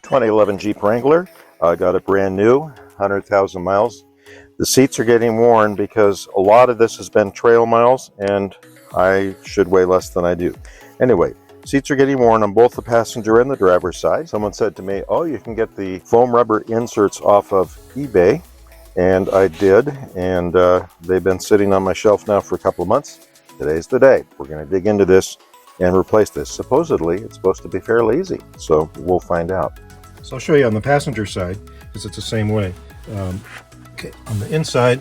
2011 Jeep Wrangler. I got it brand new, 100,000 miles. The seats are getting worn because a lot of this has been trail miles and I should weigh less than I do. Anyway, seats are getting worn on both the passenger and the driver's side. Someone said to me, oh, you can get the foam rubber inserts off of eBay. And I did, and they've been sitting on my shelf now for a couple of months. Today's the day. We're going to dig into this and replace this. Supposedly, it's supposed to be fairly easy, so we'll find out. So I'll show you on the passenger side, because it's the same way. Okay, on the inside,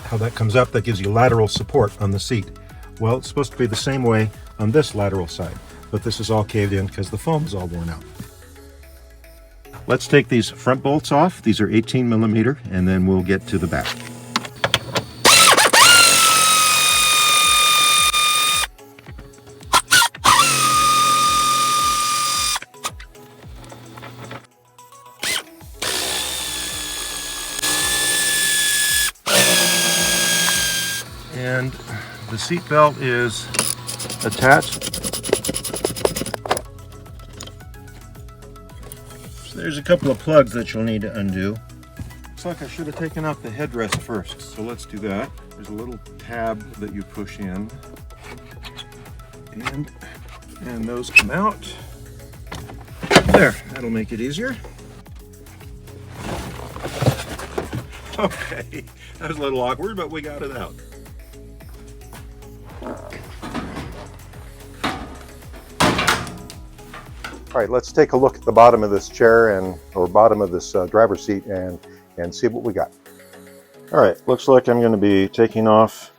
how that comes up, that gives you lateral support on the seat. Well, it's supposed to be the same way on this lateral side, but this is all caved in because the foam is all worn out. Let's take these front bolts off. These are 18 millimeter, and then we'll get to the back. And the seat belt is attached. So there's a couple of plugs that you'll need to undo. Looks like I should have taken out the headrest first, so let's do that. There's a little tab that you push in, and those come out. There, that'll make it easier. Okay, that was a little awkward, but we got it out. All right, let's take a look at the bottom of this chair or bottom of this driver's seat and see what we got. All right, looks like I'm going to be taking off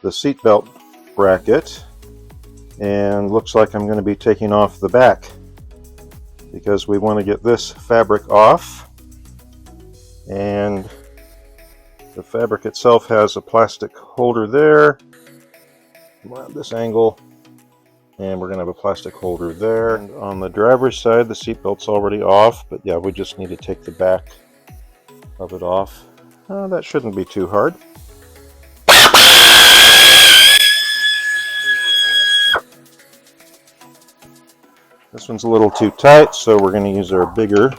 the seat belt bracket, and looks like I'm going to be taking off the back because we want to get this fabric off. And the fabric itself has a plastic holder there. Come on, this angle. And we're going to have a plastic holder there. And on the driver's side, the seatbelt's already off, but yeah, we just need to take the back of it off. That shouldn't be too hard. This one's a little too tight, so we're going to use our bigger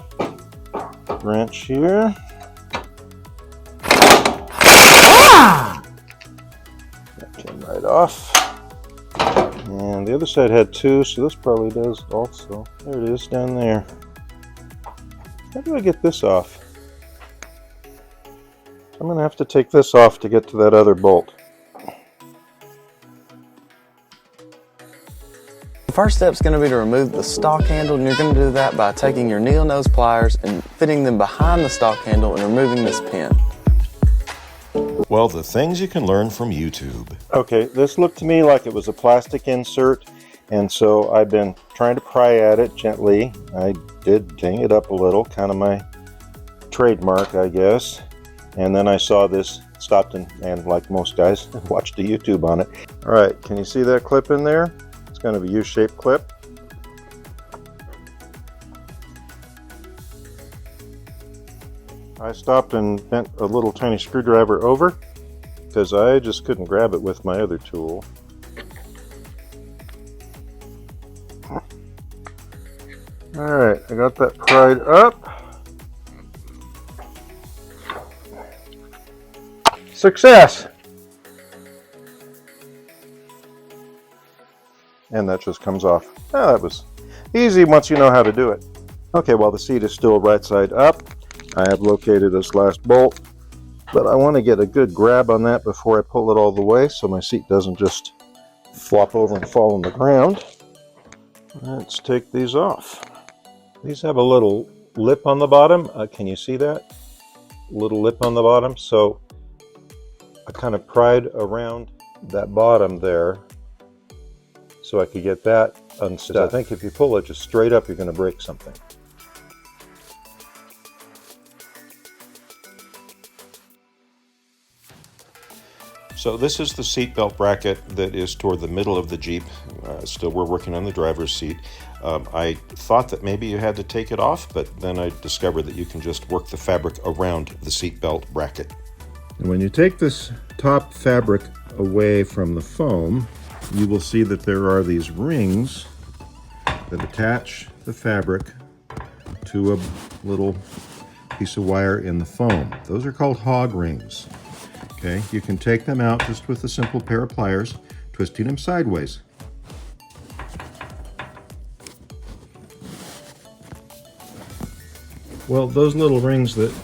wrench here. That came right off. And the other side had two, so this probably does also. There it is down there. How do I get this off? I'm going to have to take this off to get to that other bolt. The first step is going to be to remove the stock handle, and you're going to do that by taking your needle nose pliers and fitting them behind the stock handle and removing this pin. Well, the things you can learn from YouTube. Okay, this looked to me like it was a plastic insert, and so I've been trying to pry at it gently. I did ding it up a little, kind of my trademark, I guess. And then I saw this, stopped and like most guys, watched a YouTube on it. All right, can you see that clip in there? It's kind of a U-shaped clip. I stopped and bent a little tiny screwdriver over because I just couldn't grab it with my other tool. Alright, I got that pried up. Success! And that just comes off. Oh, that was easy once you know how to do it. Okay, while the seat is still right side up, I have located this last bolt, but I want to get a good grab on that before I pull it all the way so my seat doesn't just flop over and fall on the ground. Let's take these off. These have a little lip on the bottom. Can you see that? Little lip on the bottom. So I kind of pried around that bottom there so I could get that unstuck. I think if you pull it just straight up, you're going to break something. So this is the seat belt bracket that is toward the middle of the Jeep. Still, we're working on the driver's seat. I thought that maybe you had to take it off, but then I discovered that you can just work the fabric around the seat belt bracket. And when you take this top fabric away from the foam, you will see that there are these rings that attach the fabric to a little piece of wire in the foam. Those are called hog rings. Okay, you can take them out just with a simple pair of pliers, twisting them sideways. Well, those little rings that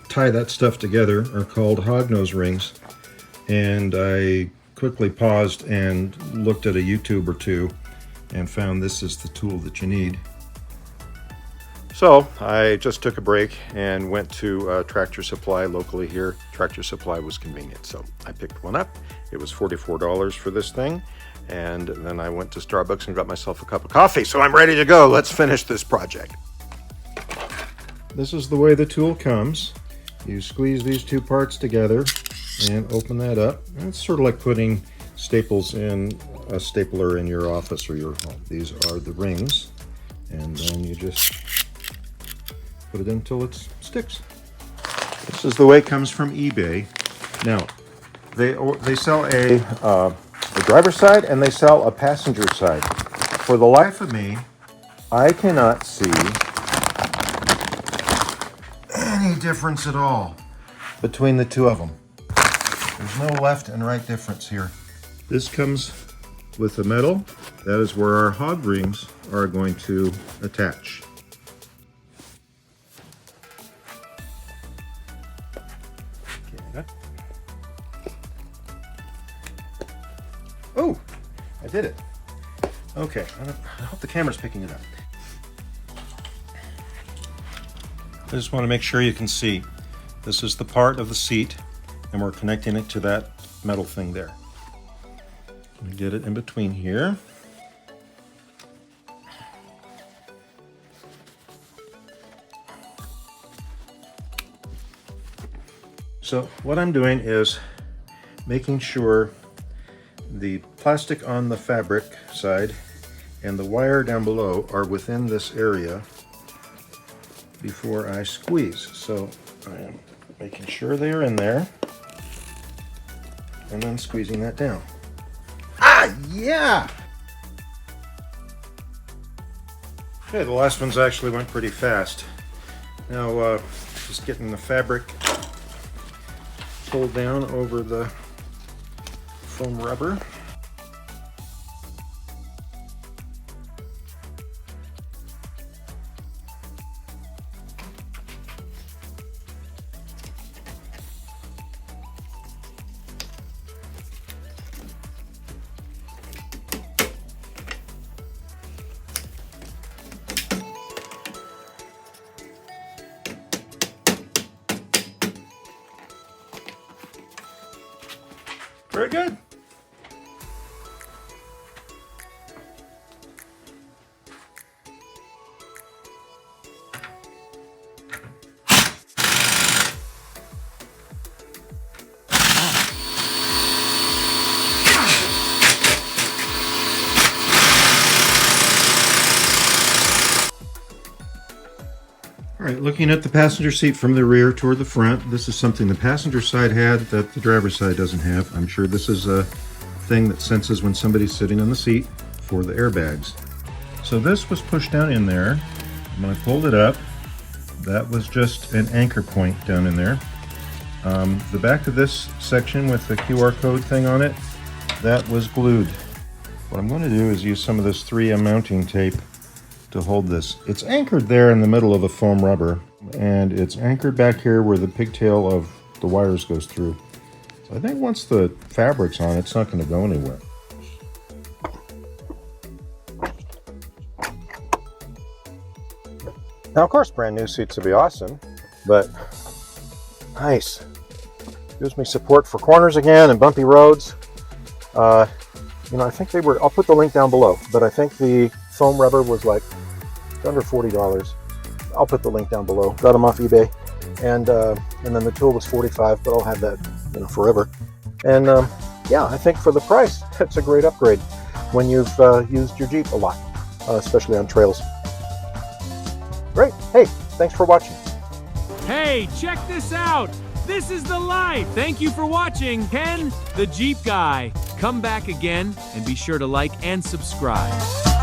tie that stuff together are called hognose rings, and I quickly paused and looked at a YouTube or two and found this is the tool that you need. So I just took a break and went to Tractor Supply locally here. Tractor Supply was convenient, so I picked one up. It was $44 for this thing, and then I went to Starbucks and got myself a cup of coffee. So I'm ready to go. Let's finish this project. This is the way the tool comes. You squeeze these two parts together and open that up. And it's sort of like putting staples in a stapler in your office or your home. These are the rings, and then you just put it in until it sticks. This is the way it comes from eBay. Now, they sell a driver's side and they sell a passenger side. For the life of me, I cannot see any difference at all between the two of them. There's no left and right difference here. This comes with the metal. That is where our hog rings are going to attach. Oh, I did it. Okay, I hope the camera's picking it up. I just want to make sure you can see. This is the part of the seat, and we're connecting it to that metal thing there. Let me get it in between here. So what I'm doing is making sure the plastic on the fabric side and the wire down below are within this area before I squeeze. So I am making sure they are in there and then squeezing that down. Ah, yeah! Okay, the last ones actually went pretty fast. Now, just getting the fabric pulled down over the foam rubber. Very good. All right, looking at the passenger seat from the rear toward the front, this is something the passenger side had that the driver's side doesn't have. I'm sure this is a thing that senses when somebody's sitting on the seat for the airbags. So this was pushed down in there. When I pulled it up, that was just an anchor point down in there. The back of this section with the QR code thing on it, that was glued. What I'm going to do is use some of this 3M mounting tape to hold this. It's anchored there in the middle of the foam rubber, and it's anchored back here where the pigtail of the wires goes through. So I think once the fabric's on, it's not going to go anywhere. Now, of course, brand new seats would be awesome, but nice. Gives me support for corners again and bumpy roads. You know, I think they were, I'll put the link down below, but I think the foam rubber was like under $40. I'll put the link down below. Got them off eBay, and then the tool was $45, but I'll have that, you know, forever. And yeah, I think for the price, that's a great upgrade when you've used your Jeep a lot, especially on trails. Great. Hey, thanks for watching. Hey, check this out. This is the life. Thank you for watching. Ken, the Jeep guy. Come back again and be sure to like and subscribe.